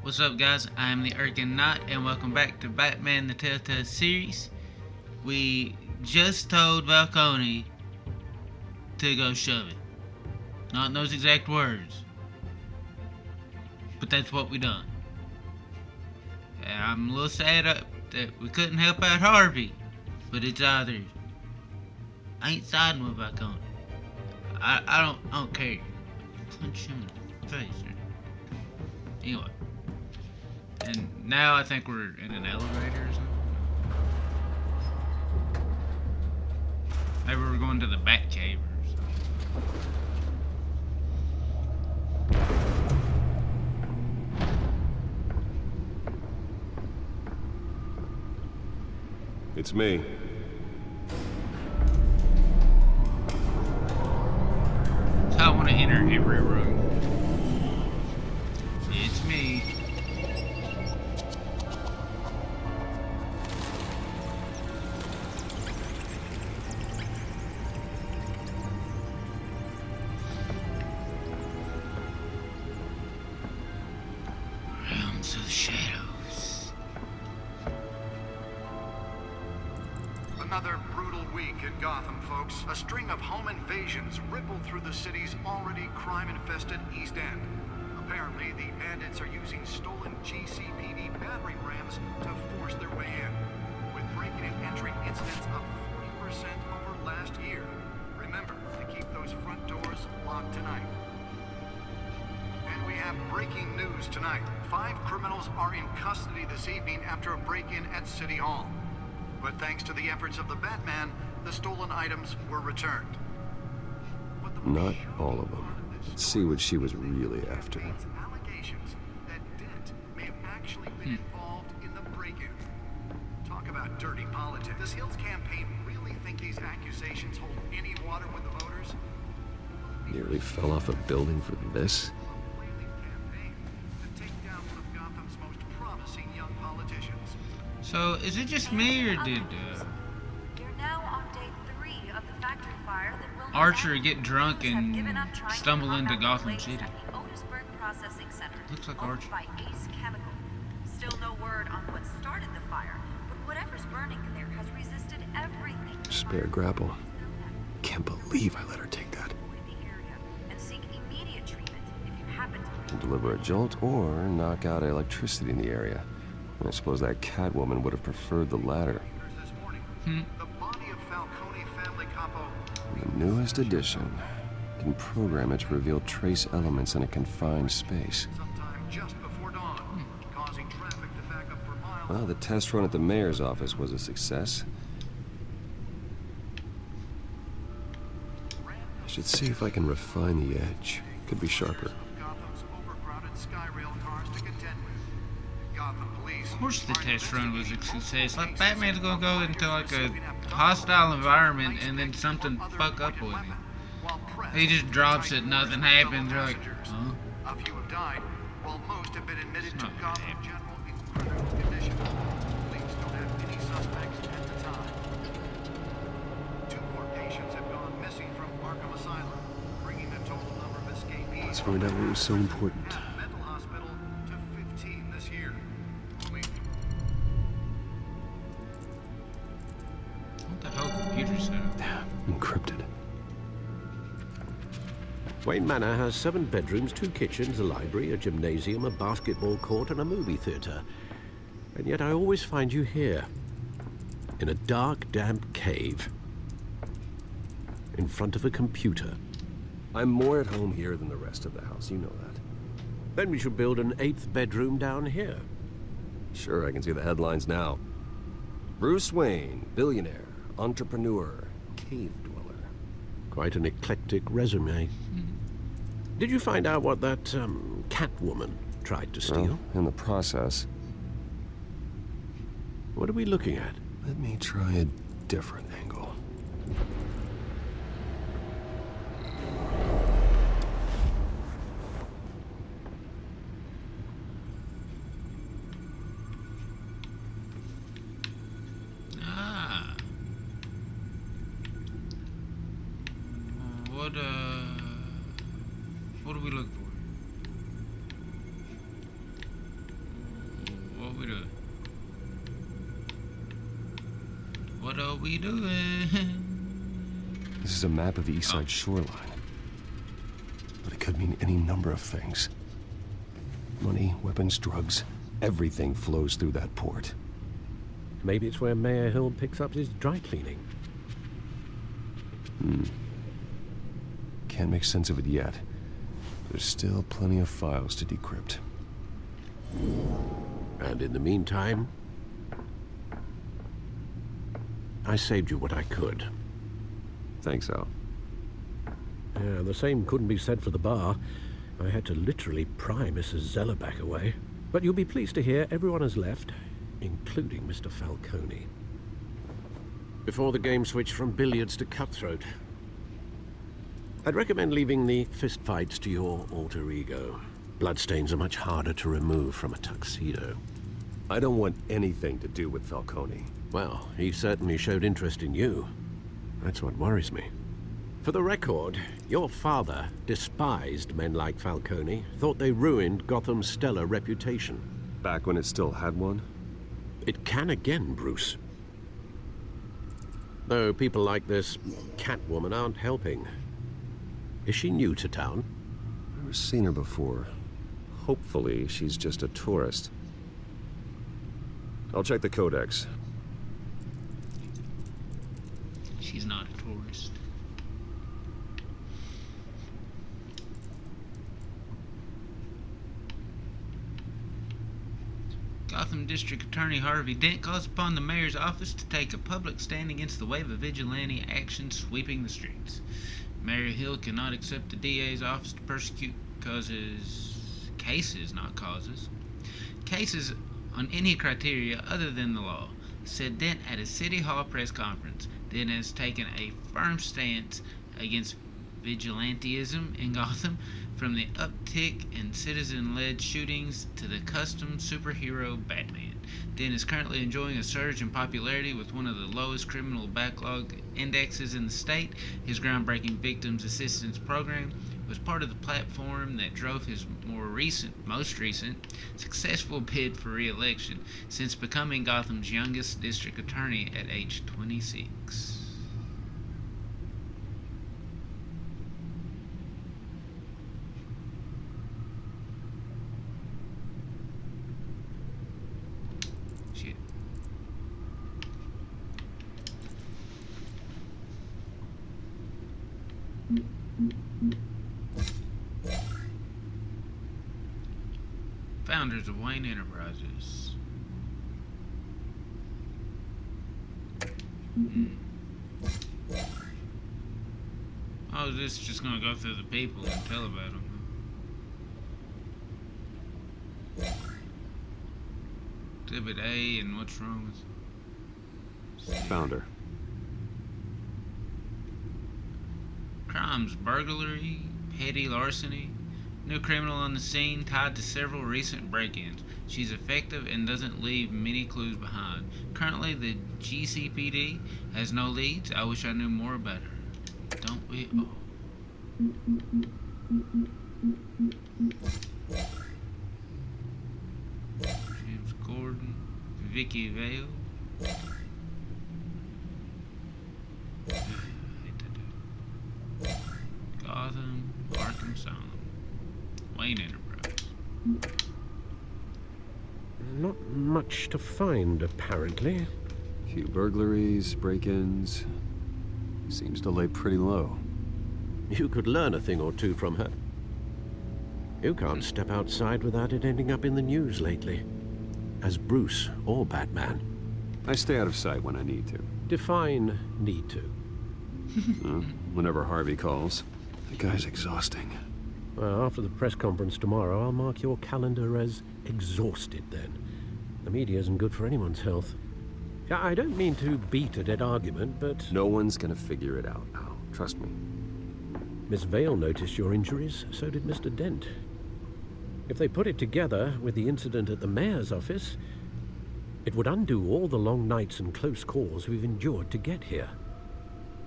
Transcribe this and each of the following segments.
What's up, guys? I am the Irken Knight, and welcome back to Batman the TellTale series. We just told Falcone to go shove it. Not in those exact words, but that's what we done. And I'm a little sad that we couldn't help out Harvey, but it's either I ain't siding with Falcone. I don't care. Punch him in the face. Anyway. And now I think we're in an elevator or something. Maybe we're going to the Bat Cave or something. It's me. So I want to enter every room. It's me. Realms of Shadows. Another brutal week in Gotham, folks. A string of home invasions rippled through the city's already crime-infested East End. Apparently, the bandits are using stolen GCPD battering rams to force their way in, with breaking and entering incidents up 40% over last year. Remember to keep those front doors locked tonight. And we have breaking news tonight. 5 criminals are in custody this evening after a break-in at City Hall. But thanks to the efforts of the Batman, the stolen items were returned. Not all of them. Let's see what she was really after. Allegations that Dent may have actually been involved in the break-in. Talk about dirty politics. Does Hill's campaign really think these accusations hold any water with the voters? Nearly fell off a building for this. A whaling campaign to take down one of Gotham's most promising young politicians. So, is it just me, or did You're now on day 3 of the factory fire that will Archer get drunk and stumble into Gotham City? Looks like Archer. By Ace Chemical. Still no word on what started the fire, but whatever's burning in there has resisted everything. Spare grapple. Can't believe I let her take that. Avoid the area and seek immediate treatment if you happen to. Can deliver a jolt or knock out electricity in the area. I suppose that Catwoman would have preferred the latter. This morning, the body of Falcone family capo. The newest addition can program it to reveal trace elements in a confined space. Sometime just before dawn, causing traffic to back up for miles. Well, the test run at the mayor's office was a success. I should see if I can refine the edge. Could be sharper. Gotham's overcrowded Skyrail cars to contend with. Gotham police. Of course the test run was a success. Like, Batman's gonna go into like a hostile environment and then something fuck up with him. He just drops it, nothing happens. They're like, huh? A few have died, while most have been admitted It's to not Gotham gonna General in critical condition. Police don't have any suspects at the time. 2 more patients have gone missing from Arkham Asylum, bringing the total number of escapees Let's find out what was so important. at a mental hospital to 15 this year. What the hell computer setup? Encrypted. Wayne Manor has 7 bedrooms, 2 kitchens, a library, a gymnasium, a basketball court, and a movie theater. And yet I always find you here, in a dark, damp cave, in front of a computer. I'm more at home here than the rest of the house, you know that. Then we should build an 8th bedroom down here. Sure, I can see the headlines now. Bruce Wayne, billionaire, entrepreneur, cave dweller. Quite an eclectic resume. Did you find out what that, Catwoman tried to steal? Well, in the process. What are we looking at? Let me try a different angle. What do we look for? What we doing? What are we doing? This is a map of the east side shoreline. But it could mean any number of things. Money, weapons, drugs, everything flows through that port. Maybe it's where Mayor Hill picks up his dry cleaning. Can't make sense of it yet. There's still plenty of files to decrypt. And in the meantime, I saved you what I could. Thanks, Al. Yeah, the same couldn't be said for the bar. I had to literally pry Mrs. Zellerback away. But you'll be pleased to hear everyone has left, including Mr. Falcone. Before the game switched from billiards to cutthroat. I'd recommend leaving the fistfights to your alter ego. Bloodstains are much harder to remove from a tuxedo. I don't want anything to do with Falcone. Well, he certainly showed interest in you. That's what worries me. For the record, your father despised men like Falcone, thought they ruined Gotham's stellar reputation. Back when it still had one? It can again, Bruce. Though people like this Catwoman aren't helping. Is she new to town? I've never seen her before. Hopefully, she's just a tourist. I'll check the codex. She's not a tourist. Gotham District Attorney Harvey Dent calls upon the mayor's office to take a public stand against the wave of vigilante action sweeping the streets. Mayor Hill cannot accept the DA's office to persecute cases, not causes. Cases on any criteria other than the law, said Dent at a City Hall press conference. Dent has taken a firm stance against vigilantism in Gotham, from the uptick in citizen-led shootings to the custom superhero Batman. Dent is currently enjoying a surge in popularity with one of the lowest criminal backlog indexes in the state. His groundbreaking victims assistance program was part of the platform that drove his most recent, successful bid for re-election since becoming Gotham's youngest district attorney at age 26. Founders of Wayne Enterprises. Oh, this is just gonna go through the people and tell about them. Exhibit A, and what's wrong with Founder. crimes: burglary, petty larceny. New criminal on the scene tied to several recent break-ins. She's effective and doesn't leave many clues behind. Currently, the GCPD has no leads. I wish I knew more about her. Don't we all? James Gordon, Vicky Vale. Gotham, Arkham Asylum. Wayne Enterprise. Not much to find, apparently. Few burglaries, break-ins. Seems to lay pretty low. You could learn a thing or two from her. You can't step outside without it ending up in the news lately. As Bruce or Batman. I stay out of sight when I need to. Define need to. Whenever Harvey calls. The guy's exhausting. Well, after the press conference tomorrow, I'll mark your calendar as exhausted then. The media isn't good for anyone's health. Yeah, I don't mean to beat a dead argument, but... No one's gonna figure it out now. Trust me. Miss Vale noticed your injuries, so did Mr. Dent. If they put it together with the incident at the mayor's office, it would undo all the long nights and close calls we've endured to get here.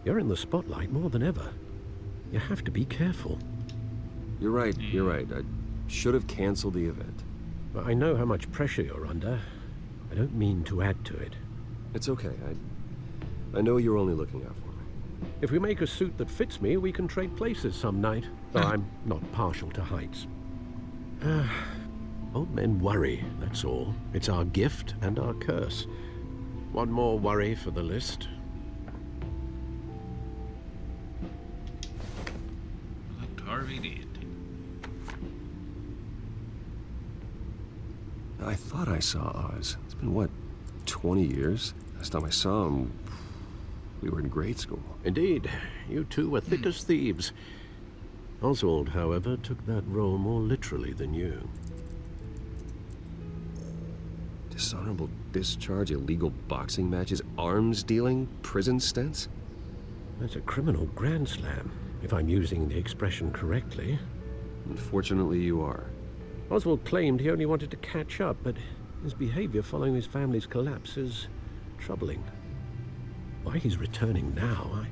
You're in the spotlight more than ever. You have to be careful. You're right. I should have canceled the event. I know how much pressure you're under, I don't mean to add to it. It's okay. I know you're only looking out for me. If we make a suit that fits me, we can trade places some night. Though I'm not partial to heights. Old men worry, that's all. It's our gift and our curse. One more worry for the list. Like Harvey did. I thought I saw Oz. It's been, what, 20 years? Last time I saw him, we were in grade school. Indeed, you two were thick as thieves. Oswald, however, took that role more literally than you. Dishonorable discharge, illegal boxing matches, arms dealing, prison stints? That's a criminal grand slam, if I'm using the expression correctly. Unfortunately, you are. Oswald claimed he only wanted to catch up, but his behavior following his family's collapse is troubling. Why he's returning now, I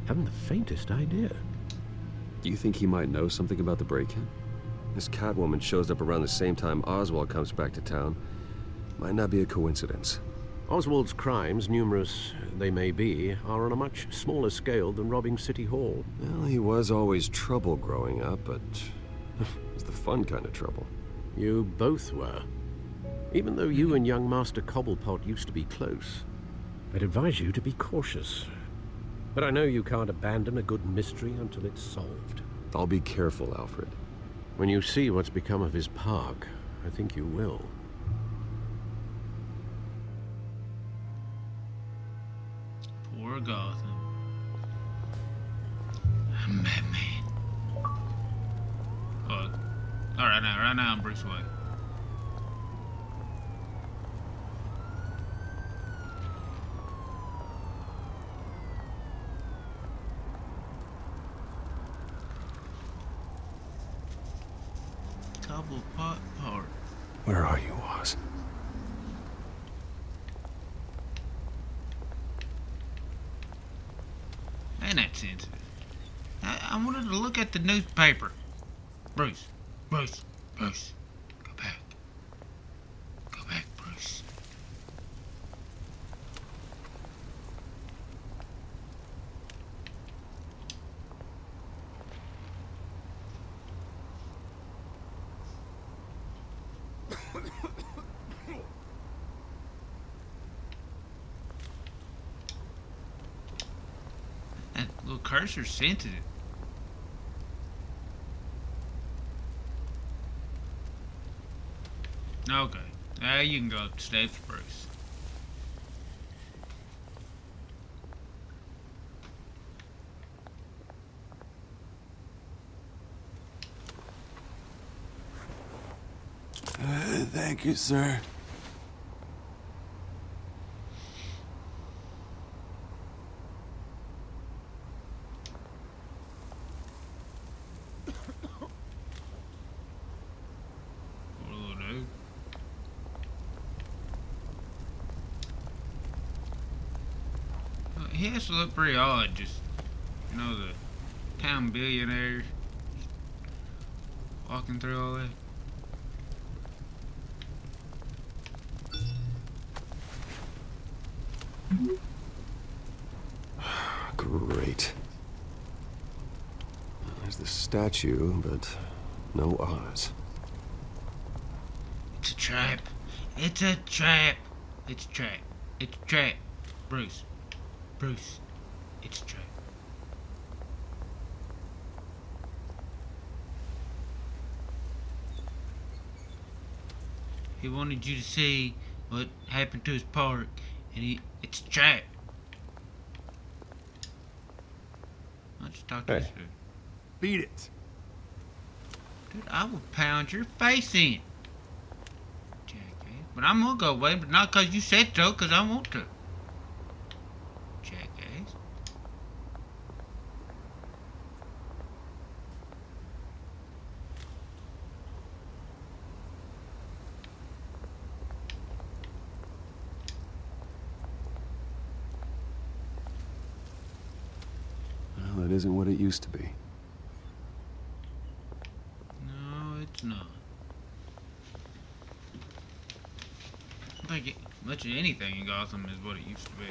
haven't the faintest idea. Do you think he might know something about the break-in? This Catwoman shows up around the same time Oswald comes back to town. Might not be a coincidence. Oswald's crimes, numerous they may be, are on a much smaller scale than robbing City Hall. Well, he was always trouble growing up, but it's the fun kind of trouble. You both were. Even though you and young Master Cobblepot used to be close, I'd advise you to be cautious. But I know you can't abandon a good mystery until it's solved. I'll be careful, Alfred. When you see what's become of his park, I think you will. Poor Gotham. I'm Batman. Oh, right now I'm Bruce Wayne. Cobblepot Park. Where are you, Oz? Man, that's sensitive. I wanted to look at the newspaper. Bruce. Go back. Go back, Bruce. That little cursor's sensitive. Okay. Now you can go up the steps, Bruce. Thank you, sir. Poor little dude. He has to look pretty odd, just, you know, the town billionaire walking through all that. Great. There's the statue, but no Oz. It's a trap. It's a trap. It's a trap. It's a trap. Bruce. It's a trap. He wanted you to see what happened to his park, and it's a trap. I'll just talk to Hey. this dude. Beat it. Dude, I will pound your face in. Jackass. But I'm gonna go away, but not because you said so, because I want to. Jackass. Well, that isn't what it used to be. No, it's not. think much of anything in Gotham is what it used to be.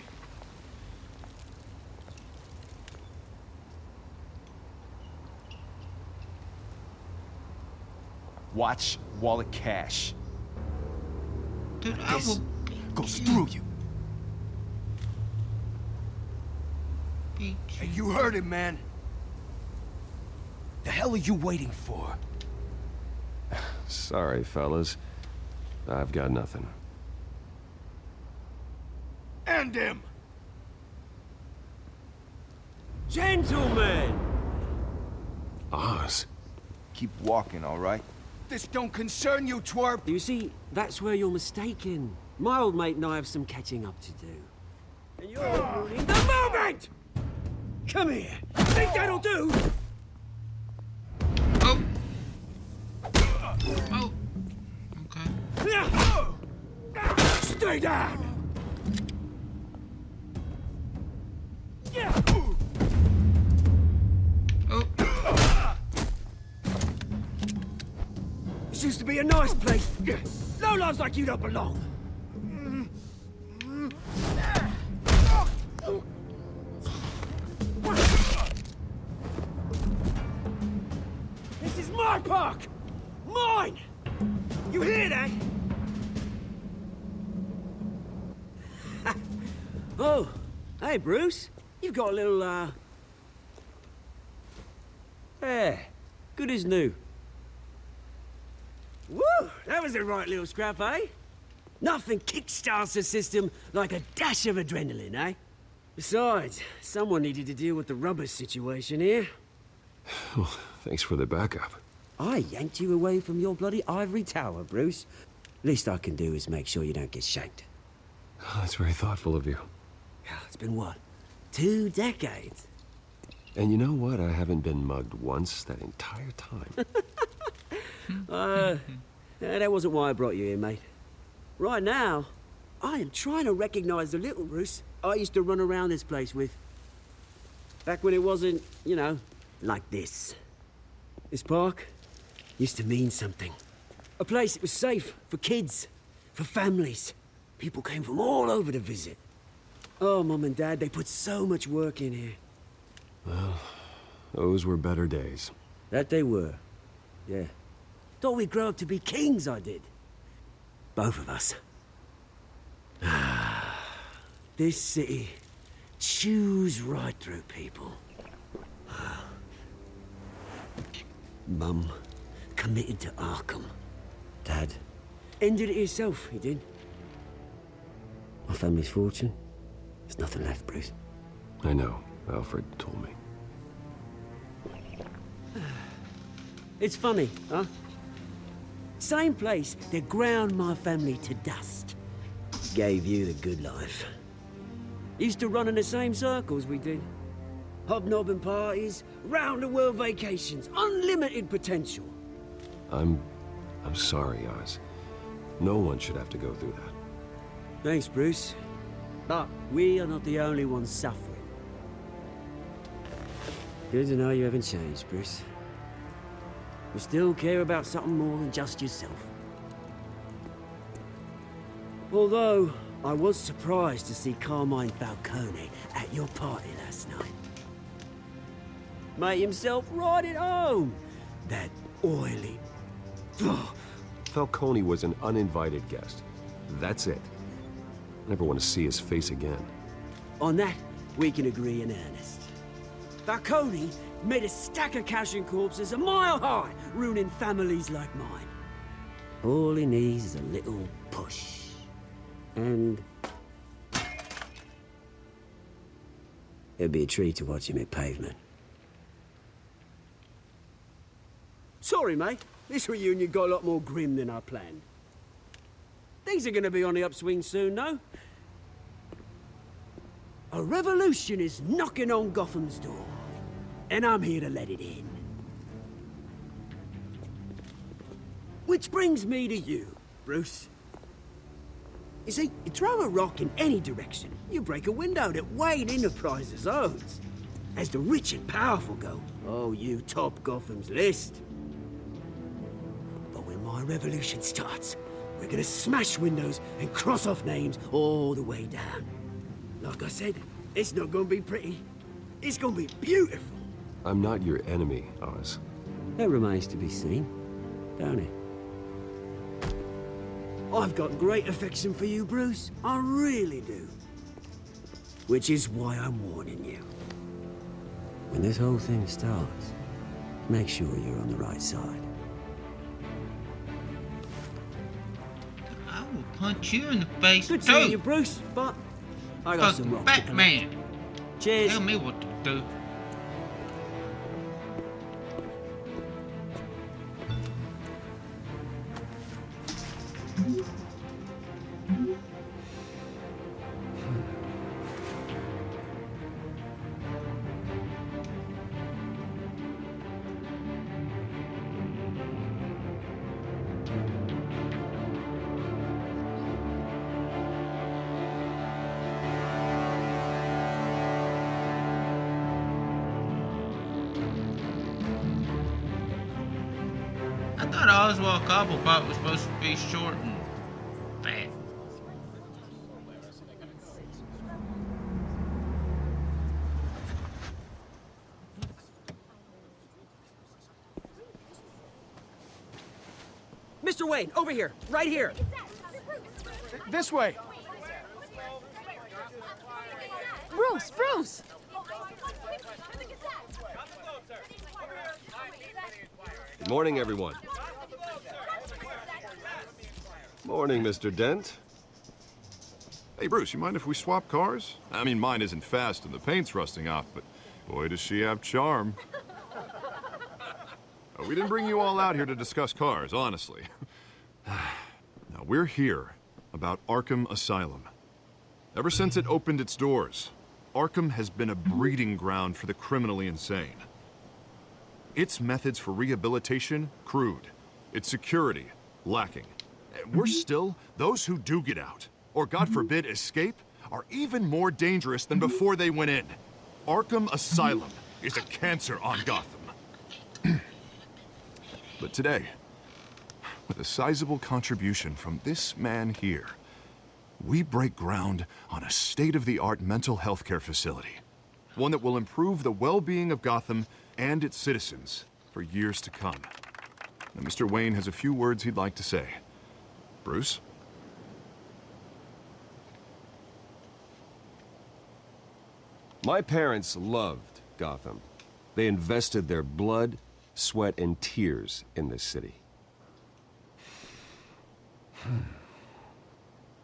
Watch wallet cash. Dude, I This will goes through you. beat Hey, you. you heard him, man. The hell are you waiting for? Sorry, fellas. I've got nothing. End him! Gentlemen! Oz. Keep walking, all right? This don't concern you, twerp! You see, that's where you're mistaken. My old mate and I have some catching up to do. And you're ruining the moment! Come here! Think that'll do? Oh! Oh! Okay. Stay down! Oh! This used to be a nice place. No lives like you don't belong. This is my park! Mine! You hear that? Oh, hey, Bruce. You've got a little, Yeah, good as new. Woo! That was a right little scrap, eh? Nothing kickstarts the system like a dash of adrenaline, eh? Besides, someone needed to deal with the rubber situation here. Well, thanks for the backup. I yanked you away from your bloody ivory tower, Bruce. Least I can do is make sure you don't get shanked. Oh, that's very thoughtful of you. It's been what? 2 decades? And you know what? I haven't been mugged once that entire time. That wasn't why I brought you here, mate. Right now, I am trying to recognize the little Bruce I used to run around this place with. Back when it wasn't, you know, like this. This park used to mean something. A place that was safe for kids, for families. People came from all over to visit. Oh, Mum and Dad, they put so much work in here. Well, those were better days. That they were. Yeah. Thought we'd grow up to be kings, I did. Both of us. This city chews right through people. Mum committed to Arkham. Dad ended it himself, he did. My family's fortune. There's nothing left, Bruce. I know. Alfred told me. It's funny, huh? Same place that ground my family to dust. Gave you the good life. Used to run in the same circles we did. Hobnobbing parties, round-the-world vacations, unlimited potential. I'm sorry, Oz. No one should have to go through that. Thanks, Bruce. But we are not the only ones suffering. Good to know you haven't changed, Bruce. You still care about something more than just yourself. Although, I was surprised to see Carmine Falcone at your party last night. Made himself right at home. That oily... Falcone was an uninvited guest. That's it. Never want to see his face again. On that, we can agree in earnest. Falcone made a stack of cash and corpses a mile high, ruining families like mine. All he needs is a little push. And... it'd be a treat to watch him hit pavement. Sorry, mate. This reunion got a lot more grim than I planned. Things are gonna be on the upswing soon, no? A revolution is knocking on Gotham's door. And I'm here to let it in. Which brings me to you, Bruce. You see, you throw a rock in any direction, you break a window that Wayne Enterprises owns. As the rich and powerful go, oh, you top Gotham's list. But when my revolution starts, We're gonna smash windows and cross off names all the way down. Like I said, it's not gonna be pretty. It's gonna be beautiful. I'm not your enemy, Oz. That remains to be seen, don't it? I've got great affection for you, Bruce. I really do. Which is why I'm warning you. When this whole thing starts, make sure you're on the right side. I will punch you in the face Good too. seeing you, Bruce, but I got some Fucking rocks to collect. Batman. Cheers. Tell me what to do. I thought Oswald Cobblepot was supposed to be short and fat. Mr. Wayne, over here, right here. This way. Bruce, Bruce! Good morning, everyone. Morning, Mr. Dent. Hey, Bruce, you mind if we swap cars? I mean, mine isn't fast and the paint's rusting off, but boy, does she have charm. We didn't bring you all out here to discuss cars, honestly. Now, we're here about Arkham Asylum. Ever since it opened its doors, Arkham has been a breeding ground for the criminally insane. Its methods for rehabilitation, crude. Its security, lacking. Worse still, those who do get out, or God forbid escape, are even more dangerous than before they went in. Arkham Asylum is a cancer on Gotham. But today, with a sizable contribution from this man here, we break ground on a state-of-the-art mental health care facility. One that will improve the well-being of Gotham and its citizens for years to come. Now, Mr. Wayne has a few words he'd like to say. Bruce? My parents loved Gotham. They invested their blood, sweat, and tears in this city.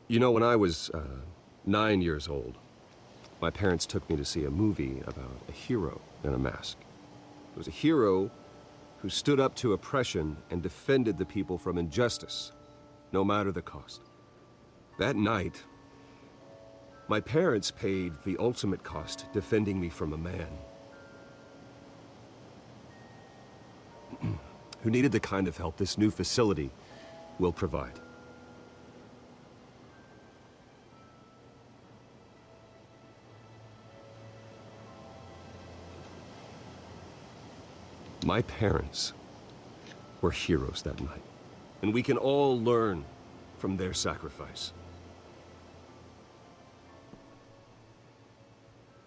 You know, when I was 9 years old, my parents took me to see a movie about a hero in a mask. It was a hero who stood up to oppression and defended the people from injustice, no matter the cost. That night, my parents paid the ultimate cost defending me from a man who needed the kind of help this new facility will provide. My parents were heroes that night, and we can all learn from their sacrifice.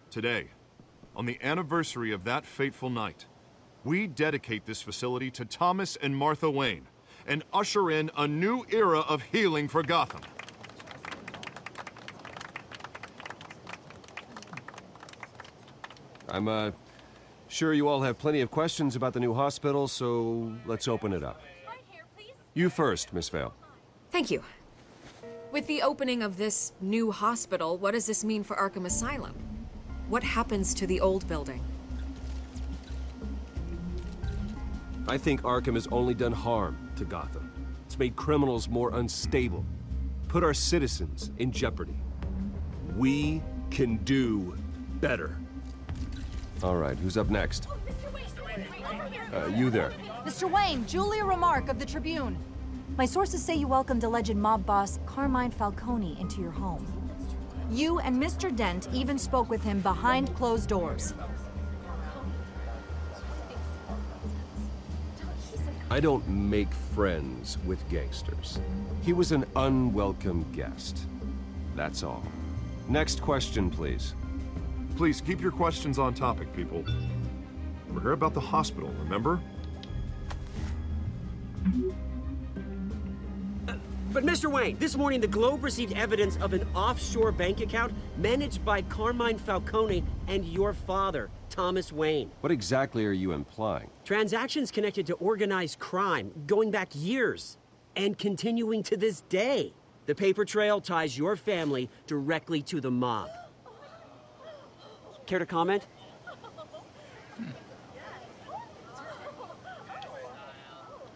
Today, on the anniversary of that fateful night, we dedicate this facility to Thomas and Martha Wayne and usher in a new era of healing for Gotham. I'm sure you all have plenty of questions about the new hospital, so let's open it up. You first, Miss Vale. Thank you. With the opening of this new hospital, what does this mean for Arkham Asylum? What happens to the old building? I think Arkham has only done harm to Gotham. It's made criminals more unstable, put our citizens in jeopardy. We can do better. All right, who's up next? You there. Mr. Wayne, Julia Remark of the Tribune. My sources say you welcomed alleged mob boss Carmine Falcone into your home. You and Mr. Dent even spoke with him behind closed doors. I don't make friends with gangsters. He was an unwelcome guest. That's all. Next question, please. Please keep your questions on topic, people. We're here about the hospital, remember? But Mr. Wayne, this morning the Globe received evidence of an offshore bank account managed by Carmine Falcone and your father, Thomas Wayne. What exactly are you implying? Transactions connected to organized crime, going back years, and continuing to this day. The paper trail ties your family directly to the mob. Care to comment?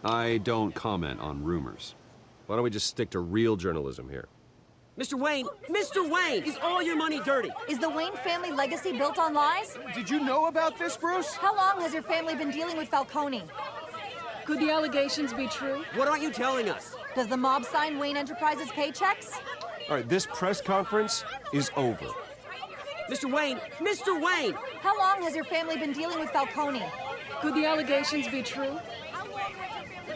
I don't comment on rumors. Why don't we just stick to real journalism here? Mr. Wayne, is all your money dirty? Is the Wayne family legacy built on lies? Did you know about this, Bruce? How long has your family been dealing with Falcone? Could the allegations be true? What aren't you telling us? Does the mob sign Wayne Enterprises paychecks? All right, this press conference is over. Mr. Wayne! How long has your family been dealing with Falcone? Could the allegations be true?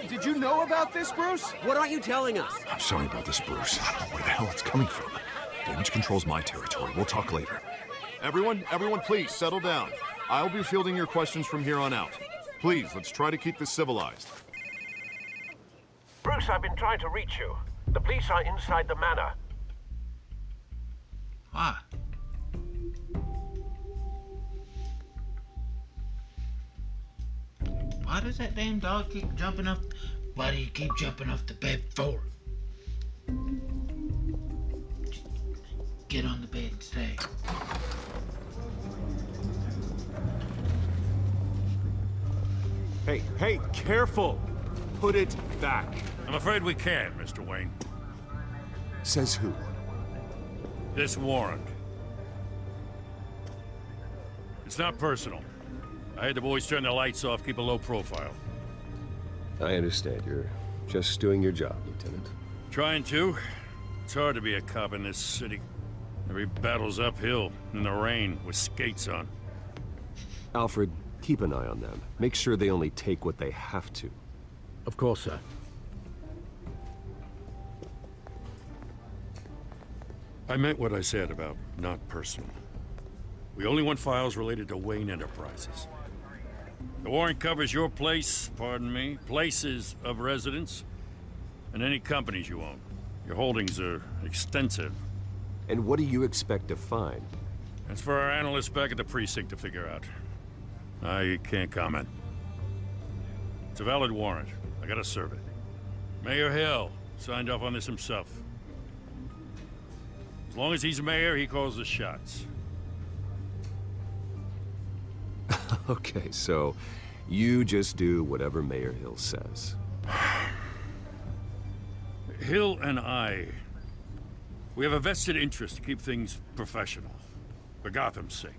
Did you know about this, Bruce? What aren't you telling us? I'm sorry about this, Bruce. I don't know where the hell it's coming from. Damage control's my territory. We'll talk later. Everyone, please, settle down. I'll be fielding your questions from here on out. Please, let's try to keep this civilized. Bruce, I've been trying to reach you. The police are inside the manor. Why? Why does that damn dog keep jumping up? Why do you keep jumping off the bed for? Get on the bed and stay. Hey, careful! Put it back. I'm afraid we can't, Mr. Wayne. Says who? This warrant. It's not personal. I had the boys turn the lights off, keep a low profile. I understand. You're just doing your job, Lieutenant. Trying to. It's hard to be a cop in this city. Every battle's uphill, in the rain, with skates on. Alfred, keep an eye on them. Make sure they only take what they have to. Of course, sir. I meant what I said about not personal. We only want files related to Wayne Enterprises. The warrant covers your place, pardon me, places of residence, and any companies you own. Your holdings are extensive. And what do you expect to find? That's for our analysts back at the precinct to figure out. I can't comment. It's a valid warrant. I gotta serve it. Mayor Hill signed off on this himself. As long as he's mayor, he calls the shots. Okay, so you just do whatever Mayor Hill says. Hill and I, we have a vested interest to keep things professional. For Gotham's sake.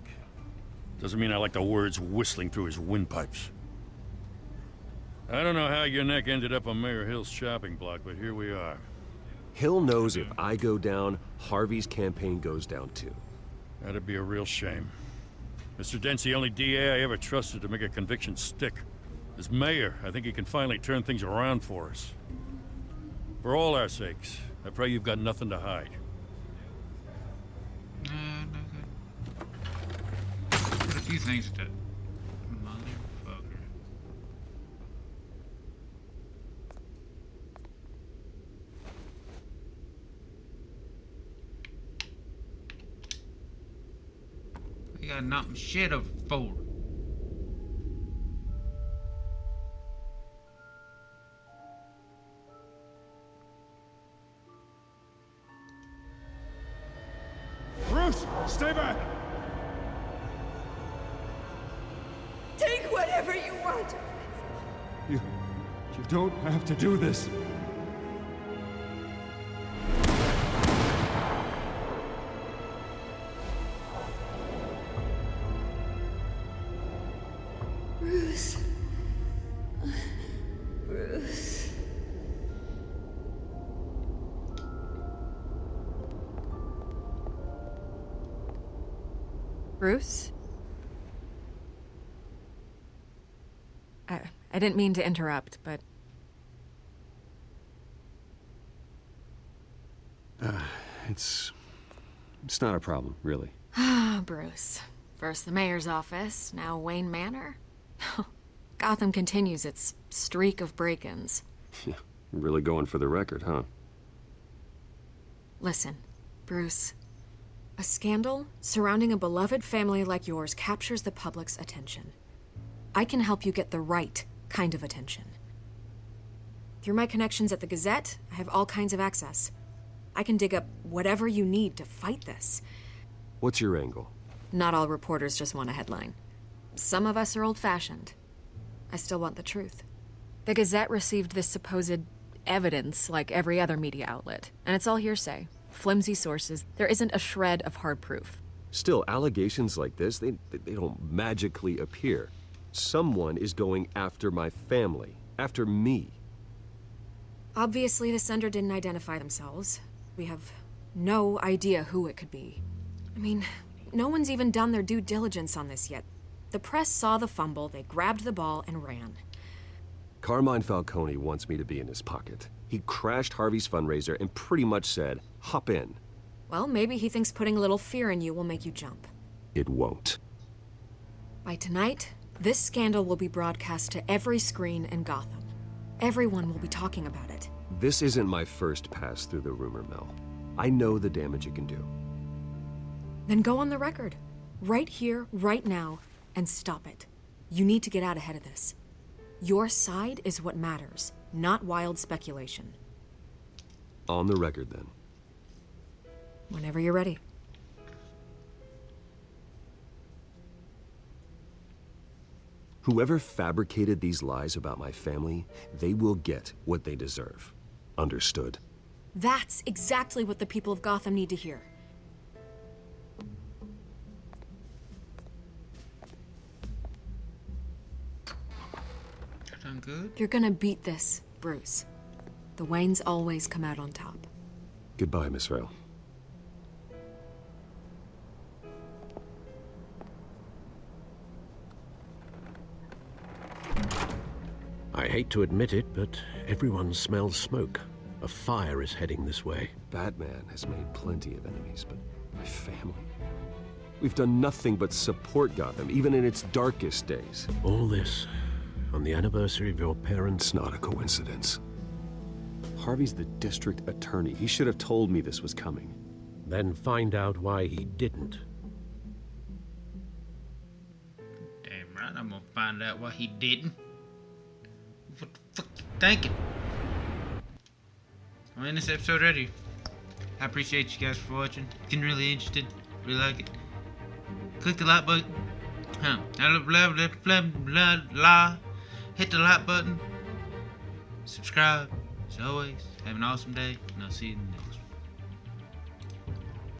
Doesn't mean I like the words whistling through his windpipes. I don't know how your neck ended up on Mayor Hill's shopping block, but here we are. Hill knows if I go down, Harvey's campaign goes down too. That'd be a real shame. Mr. Dent's the only DA I ever trusted to make a conviction stick. As mayor, I think he can finally turn things around for us. For all our sakes, I pray you've got nothing to hide. No good. Got a few things to... Motherfucker. We got nothing shit of four. Bruce, stay back! Take whatever you want. You don't have to do this. Bruce. Bruce. Bruce? I didn't mean to interrupt, but It's not a problem, really. Ah, Bruce. First the mayor's office, now Wayne Manor. Gotham continues its streak of break-ins. Yeah, really going for the record, huh? Listen, Bruce. A scandal surrounding a beloved family like yours captures the public's attention. I can help you get the right kind of attention. Through my connections at the Gazette, I have all kinds of access. I can dig up whatever you need to fight this. What's your angle? Not all reporters just want a headline. Some of us are old-fashioned. I still want the truth. The Gazette received this supposed evidence like every other media outlet, and it's all hearsay. Flimsy sources. There isn't a shred of hard proof. Still, allegations like this, they don't magically appear. Someone is going after my family, after me. Obviously, the sender didn't identify themselves. We have no idea who it could be. I mean, no one's even done their due diligence on this yet. The press saw the fumble, they grabbed the ball and ran. Carmine Falcone wants me to be in his pocket. He crashed Harvey's fundraiser and pretty much said, hop in. Well, maybe he thinks putting a little fear in you will make you jump. It won't. By tonight, this scandal will be broadcast to every screen in Gotham. Everyone will be talking about it. This isn't my first pass through the rumor mill. I know the damage it can do. Then go on the record. Right here, right now, and stop it. You need to get out ahead of this. Your side is what matters, not wild speculation. On the record, then. Whenever you're ready. Whoever fabricated these lies about my family, they will get what they deserve. Understood? That's exactly what the people of Gotham need to hear. Done good? You're gonna beat this, Bruce. The Waynes always come out on top. Goodbye, Miss Vale. I hate to admit it, but everyone smells smoke. A fire is heading this way. Batman has made plenty of enemies, but my family... We've done nothing but support Gotham, even in its darkest days. All this on the anniversary of your parents'... It's not a coincidence. Harvey's the district attorney. He should have told me this was coming. Then find out why he didn't. Damn right, I'm gonna find out why he didn't. What the fuck you thinking? I'm in this episode already. I appreciate you guys for watching. If you're really interested, really like it, click the like button. Hit the like button. Subscribe. As always, have an awesome day, and I'll see you in the next one.